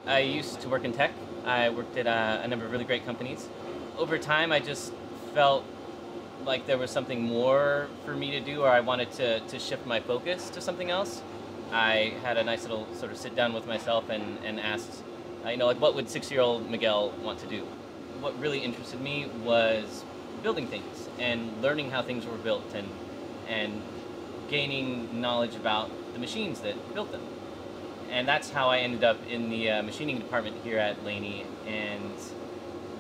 I used to work in tech. I worked at a number of really great companies. Over time, I just felt like there was something more for me to do, or I wanted to shift my focus to something else. I had a nice little sort of sit down with myself and asked, like what would 6-year-old Miguel want to do? What really interested me was building things and learning how things were built and gaining knowledge about the machines that built them. And that's how I ended up in the machining department here at Laney. And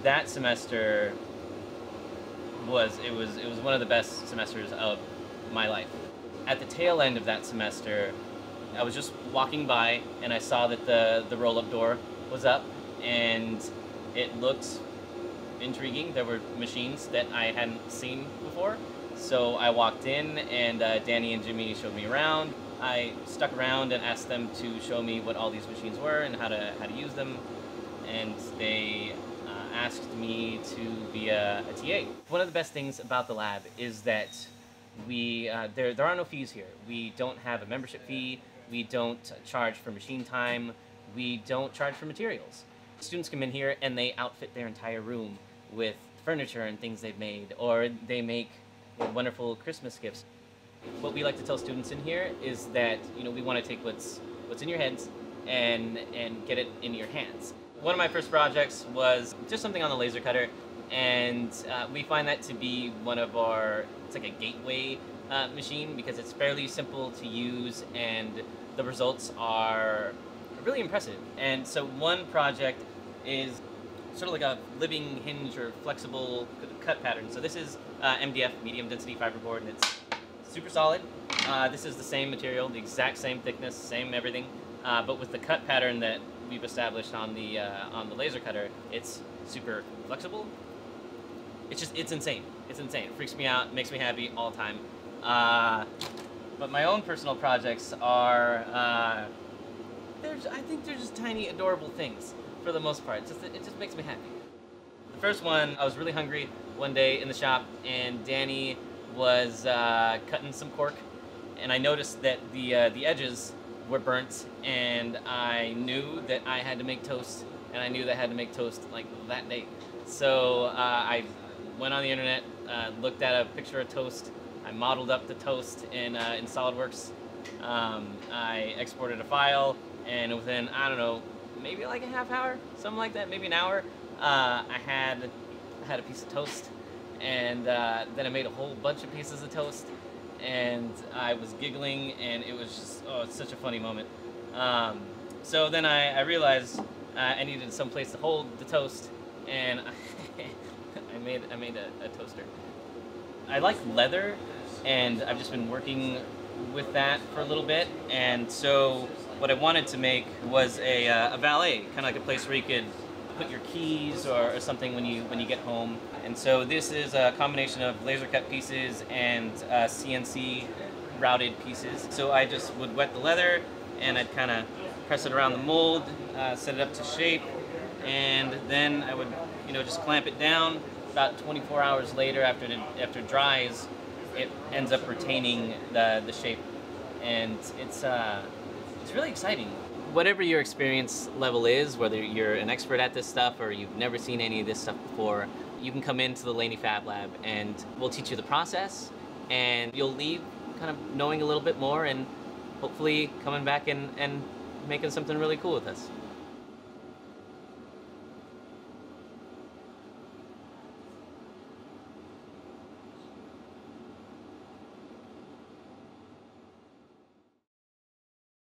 that semester was one of the best semesters of my life. At the tail end of that semester, I was just walking by and I saw that the roll-up door was up and it looked intriguing. There were machines that I hadn't seen before. So I walked in and Danny and Jimmy showed me around. I stuck around and asked them to show me what all these machines were and how to use them. And they asked me to be a TA. One of the best things about the lab is that there are no fees here. We don't have a membership fee. We don't charge for machine time. We don't charge for materials. Students come in here and they outfit their entire room with furniture and things they've made, or they make wonderful Christmas gifts. What we like to tell students in here is that we want to take what's in your heads and get it in your hands. One of my first projects was just something on the laser cutter, and we find that to be it's like a gateway machine because it's fairly simple to use and the results are really impressive. And so one project is sort of like a living hinge or flexible cut pattern. So this is MDF, medium density fiberboard, and it's super solid. This is the same material, the exact same thickness, same everything, but with the cut pattern that we've established on the laser cutter, it's super flexible. It's insane. It's insane. It freaks me out, makes me happy all the time. But my own personal projects are, I think they're just tiny, adorable things for the most part. It just makes me happy. The first one, I was really hungry one day in the shop, and Danny was cutting some cork, and I noticed that the edges were burnt, and I knew that I had to make toast, and I knew that I had to make toast like that day. So I went on the internet, looked at a picture of toast. I modeled up the toast in SolidWorks. I exported a file, and within, I don't know, maybe like a half hour, something like that, maybe an hour, I had a piece of toast, and then I made a whole bunch of pieces of toast, and I was giggling, and it was just, it's such a funny moment. So then I realized I needed some place to hold the toast, and I made a toaster. I like leather, and I've just been working with that for a little bit, and so what I wanted to make was a valet, kind of like a place where you could put your keys or something when you get home. And so this is a combination of laser cut pieces and CNC routed pieces. So I just would wet the leather and I'd kind of press it around the mold, set it up to shape, and then I would just clamp it down. About 24 hours later, after it dries, it ends up retaining the shape, and it's really exciting. Whatever your experience level is, whether you're an expert at this stuff or you've never seen any of this stuff before, you can come into the Laney Fab Lab and we'll teach you the process, and you'll leave kind of knowing a little bit more and hopefully coming back and making something really cool with us.